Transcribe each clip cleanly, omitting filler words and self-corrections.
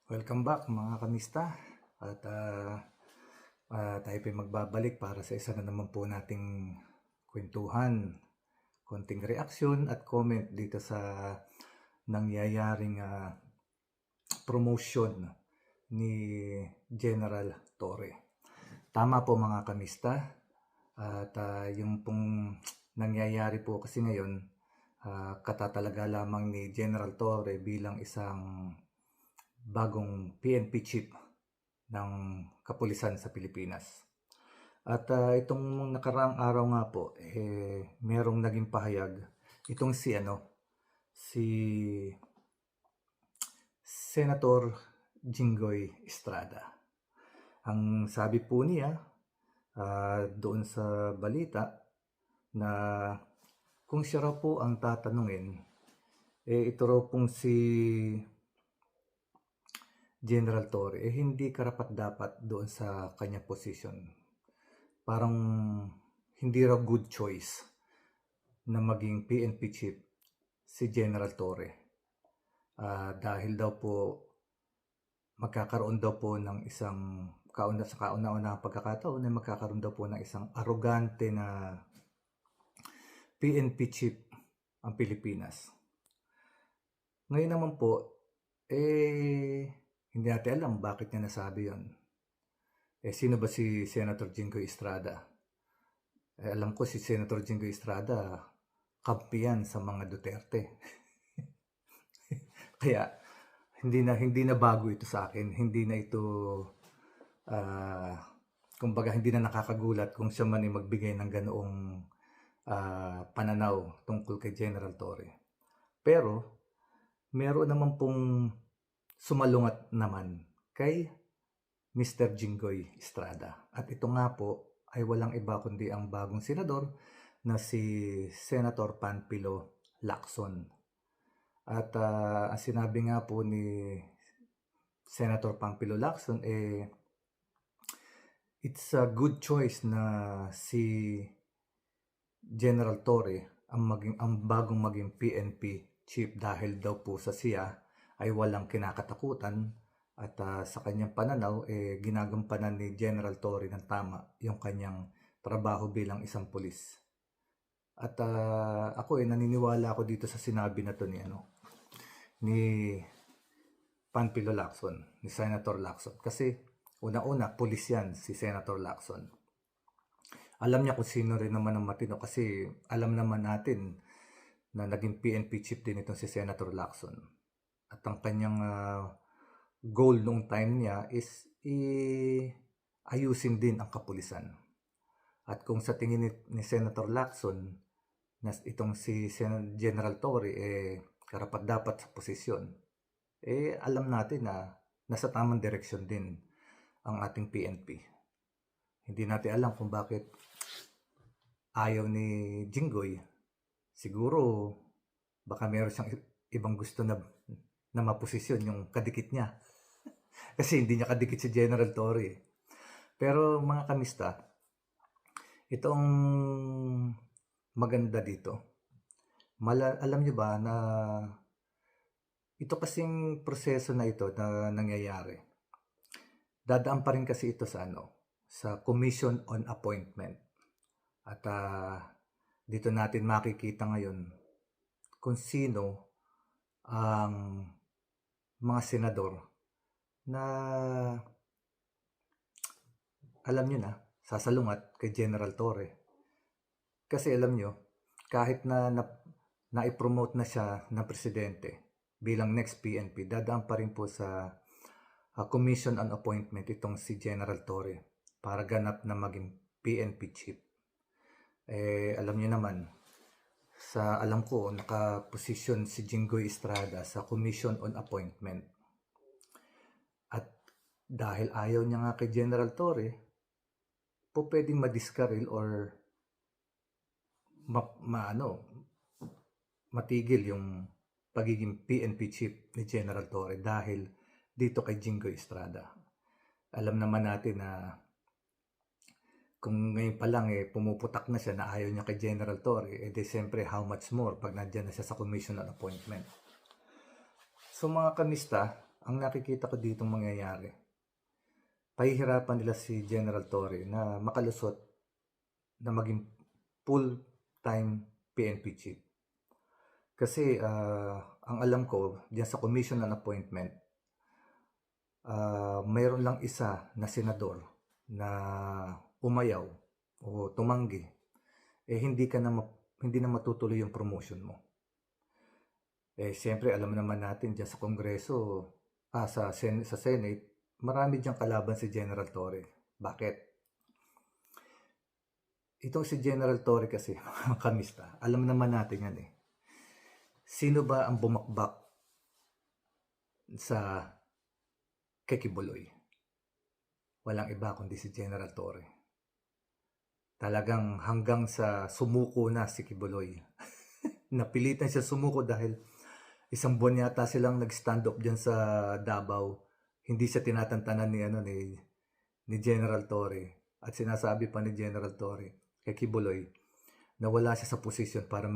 Welcome back mga kamista at tayo po magbabalik para sa isa na naman po nating kwentuhan, konting reaksyon at comment dito sa nangyayaring promotion ni General Torre. Tama po mga kamista at yung pong nangyayari po kasi ngayon katatalaga lamang ni General Torre bilang isang bagong PNP chief ng kapulisan sa Pilipinas. At itong nakaraang araw nga po, merong naging pahayag itong si Senator Jinggoy Estrada. Ang sabi po niya doon sa balita na kung siya raw po ang tatanungin, ito raw pong si General Torre hindi karapat-dapat doon sa kanyang position. Parang hindi raw good choice na maging PNP chief si General Torre. Dahil daw po magkakaroon daw po ng isang kauna-unahang pagkakataon na magkakaroon daw po ng isang arrogante na PNP chief ang Pilipinas. Ngayon naman po, hindi natin alam bakit niya nasabi yon. Sino ba si Senator Jinggoy Estrada? Alam ko si Senator Jinggoy Estrada, kampi yan sa mga Duterte. Kaya hindi na bago ito sa akin. Hindi na ito, kumbaga hindi na nakakagulat kung siya man ay magbigay ng ganoong pananaw tungkol kay General Torre. Pero meron naman pong sumalungat naman kay Mr. Jinggoy Estrada. At ito nga po ay walang iba kundi ang bagong senador na si Senator Panfilo Lacson. At ang sinabi nga po ni Senator Panfilo Lacson, it's a good choice na si General Torre ang bagong maging PNP chief dahil daw po sa siya ay walang kinakatakutan at sa kanyang pananaw ginagampanan ni General Torre ng tama yung kanyang trabaho bilang isang pulis. At ako naniniwala ako dito sa sinabi na to ni Panfilo Lacson, ni Senator Lacson, kasi una-una pulis yan si Senator Lacson. Alam niya kung sino rin naman ang matino kasi alam naman natin na naging PNP chief din itong si Senator Lacson. At ang kanyang goal noong time niya is ayusin din ang kapulisan. At kung sa tingin ni Senator Lacson na itong si General Torre karapat-dapat sa posisyon, alam natin na nasa tamang direksyon din ang ating PNP. Hindi natin alam kung bakit ayaw ni Jinggoy. Siguro baka meron siyang ibang gusto na maposisyon yung kadikit niya. Kasi hindi niya kadikit si General Torre. Pero mga kamista, itong maganda dito. Alam niyo ba na ito kasing proseso na ito na nangyayari, dadaan pa rin kasi ito sa sa Commission on Appointment. At dito natin makikita ngayon kung sino ang mga senador na alam nyo na sasalungat kay General Torre. Kasi alam nyo, kahit na i-promote na siya ng presidente bilang next PNP, dadaan pa rin po sa Commission on Appointment itong si General Torre para ganap na maging PNP chief. Alam niyo naman, alam ko nakaposisyon si Jinggoy Estrada sa Commission on Appointment. At dahil ayaw niya nga kay General Torre, po pwedeng madiskaril or matigil yung pagiging PNP chief ni General Torre dahil dito kay Jinggoy Estrada. Alam naman natin na kung ngayon pa lang pumuputak na siya na ayaw niya kay General Torre, siyempre how much more pag nandiyan na siya sa Commission on Appointment. So mga kamista, ang nakikita ko ditong mangyayari, pahihirapan nila si General Torre na makalusot na maging full-time PNP chief. Kasi ang alam ko, diyan sa commission on appointment, mayroon lang isa na senador na umayaw o tumanggi, hindi na matutuloy yung promotion mo. Siyempre, alam naman natin diyan sa Kongreso, sa Senate, marami diyang kalaban si General Torre. Bakit? Itong si General Torre kasi, mga kamista, alam naman natin yan eh. Sino ba ang bumakbak sa kay Kibuloy? Walang iba kundi si General Torre. Talagang hanggang sa sumuko na si Kibuloy. Napilitan siya sumuko dahil isang buwan yata silang nag-stand up dyan sa Davao. Hindi siya tinatantanan ni General Torre. At sinasabi pa ni General Torre kay Kibuloy na wala siya sa posisyon para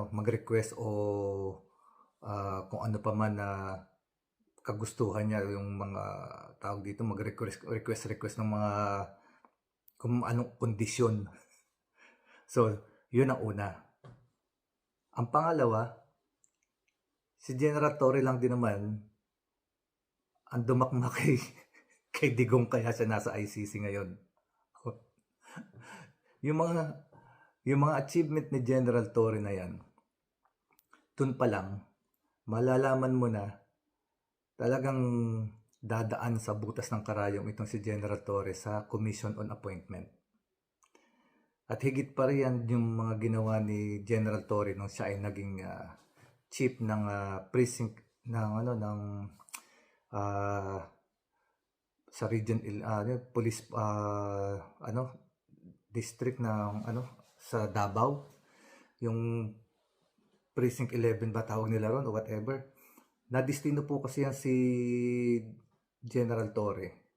mag-request o kung ano pa man na kagustuhan niya, yung mga tawag dito, mag-request ng mga kung anong kondisyon. So, yun ang una. Ang pangalawa, si General Torre lang din naman ang dumakma kay Digong, kaya siya nasa ICC ngayon. yung mga achievement ni General Torre na yan, dun pa lang, malalaman mo na talagang dadaan sa butas ng karayom itong si General Torre sa Commission on Appointment. At higit pa riyan yung mga ginawa ni General Torre nung siya ay naging chief ng precinct sa region police district ng sa Davao, yung precinct 11 ba tawag nila ron o whatever. Nadistino po kasi yan si General Torre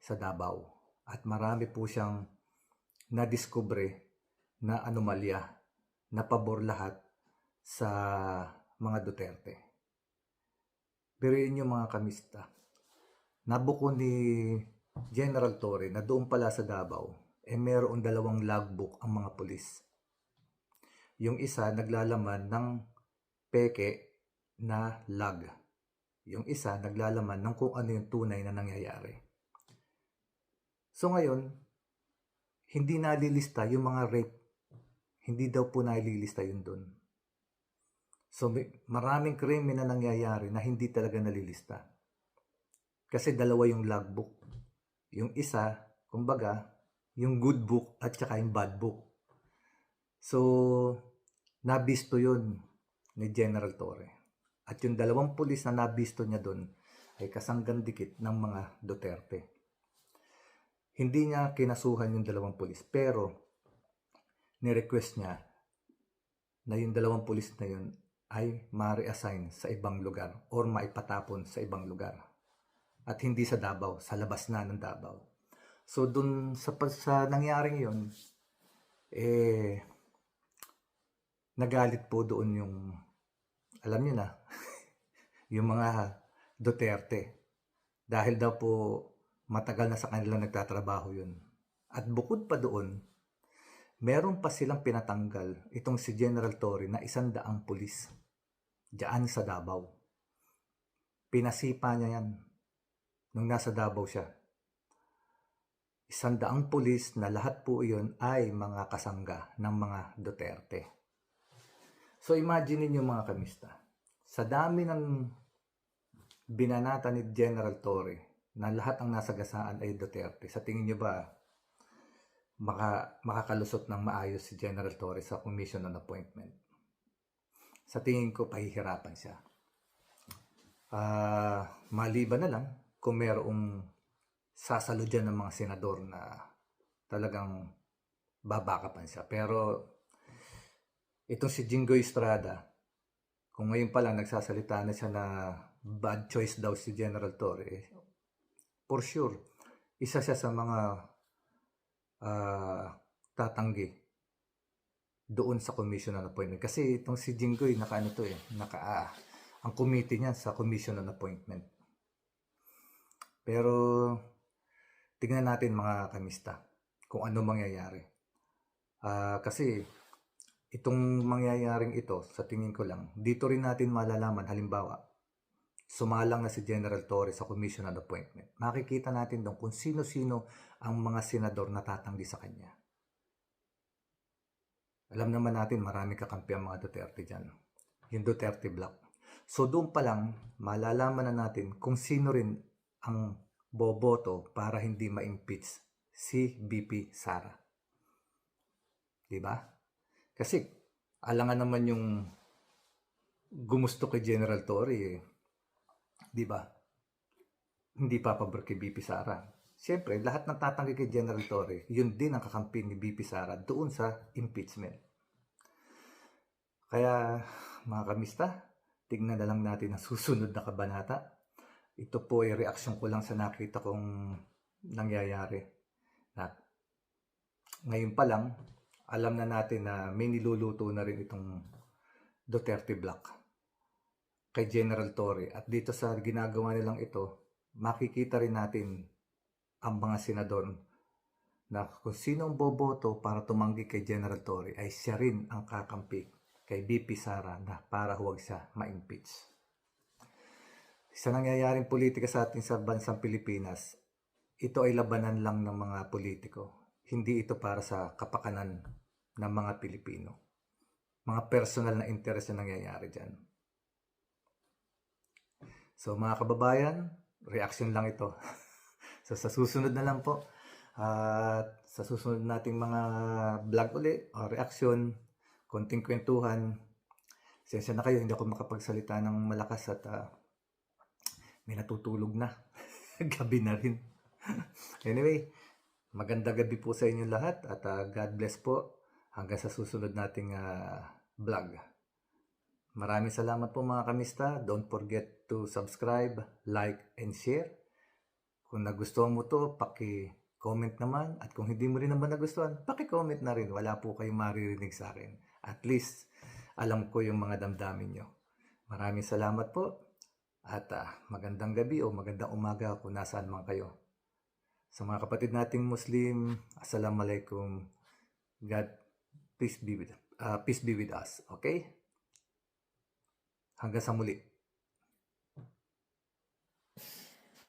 sa Davao at marami po siyang nadiskubre na anomalya na pabor lahat sa mga Duterte. Pero yun yung mga kamista. Nabuko ni General Torre na doon pala sa Davao, mayroong 2 logbook ang mga pulis. Yung isa naglalaman ng peke na log. Yung isa naglalaman ng kung ano yung tunay na nangyayari. So ngayon, hindi nalilista yung mga rape. Hindi daw po nalilista yun doon. So maraming krimen na nangyayari na hindi talaga nalilista. Kasi 2 yung logbook. Yung isa, kumbaga, yung good book at saka yung bad book. So, nabisto yun ni General Torre. At yung 2 pulis na nabisto niya doon ay kasanggang dikit ng mga Duterte. Hindi niya kinasuhan yung 2 pulis, pero ni-request niya na yung 2 pulis na yun ay ma-reassign sa ibang lugar or maipatapon sa ibang lugar. At hindi sa Davao, sa labas na ng Davao. So dun sa nangyaring yun, nagalit po doon yung, alam niyo na, yung mga Duterte. Dahil daw po matagal na sa kanila nagtatrabaho yun. At bukod pa doon, meron pa silang pinatanggal itong si General Torre na 100 pulis diyan sa Davao. Pinasipa niya yan nung nasa Davao siya. 100 pulis na lahat po iyon ay mga kasangga ng mga Duterte. So imagine niyo mga kamista, sa dami ng binanata ni General Torre na lahat ang nasagasaan ay Duterte, sa tingin niyo ba makakalusot ng maayos si General Torre sa Commission on Appointment? Sa tingin ko, pahihirapan siya. Maliban na lang kung merong sasalo dyan ng mga senador na talagang babakapan siya. Pero itong si Jinggoy Estrada, kung ngayon pa lang nagsasalita na siya na bad choice daw si General Torre, for sure, isa siya sa mga tatanggi doon sa Commission on Appointment. Kasi itong si Jinggoy, naka ang committee niyan sa Commission on Appointment. Pero tingnan natin mga kamista kung ano mangyayari. Kasi itong mangyayaring ito, sa tingin ko lang, dito rin natin malalaman, halimbawa, sumalang na si General Torre sa Commission on Appointment. Makikita natin doon kung sino-sino ang mga senador na tatanggi sa kanya. Alam naman natin marami kakampi ang mga Duterte dyan. Yung Duterte Block. So doon pa lang, malalaman na natin kung sino rin ang boboto para hindi ma-impeach si BP Sara. Diba? Kasi alangan naman yung gumusto kay General Torre, diba? Hindi papabor kay BP Sara. Siyempre, lahat ng tatanggi kay General Torre, yun din ang kakampi ni BP Sara doon sa impeachment. Kaya, mga kamista, tignan na lang natin ang susunod na kabanata. Ito po ay reaksyon ko lang sa nakita kong nangyayari. Ngayon pa lang, alam na natin na may niluluto na rin itong Duterte Block kay General Torre. At dito sa ginagawa nilang ito, makikita rin natin ang mga senador na kung sino ang boboto para tumanggi kay General Torre ay siya rin ang kakampi kay BP Sara na para huwag siya ma-impeach. Sa nangyayaring politika sa ating sa bansang Pilipinas, ito ay labanan lang ng mga politiko. Hindi ito para sa kapakanan ng mga Pilipino. Mga personal na interest na nangyayari dyan. So mga kababayan, reaction lang ito. So sa susunod na lang po, sa susunod nating mga vlog uli o reaction, konting kwentuhan. Sensya na kayo, hindi ako makapagsalita ng malakas at may natutulog na. Gabi na rin. Anyway, magandang gabi po sa inyo lahat at God bless po hanggang sa susunod nating vlog. Maraming salamat po mga kamista. Don't forget to subscribe, like, and share. Kung nagustuhan mo to, paki-comment naman. At kung hindi mo rin naman nagustuhan, paki-comment na rin. Wala po kayong maririnig sa akin. At least, alam ko yung mga damdamin nyo. Maraming salamat po. At magandang gabi o magandang umaga kung nasaan man kayo. Sa mga kapatid nating Muslim, Assalamualaikum. God, peace be with us. Okay? Hanggang sa muli.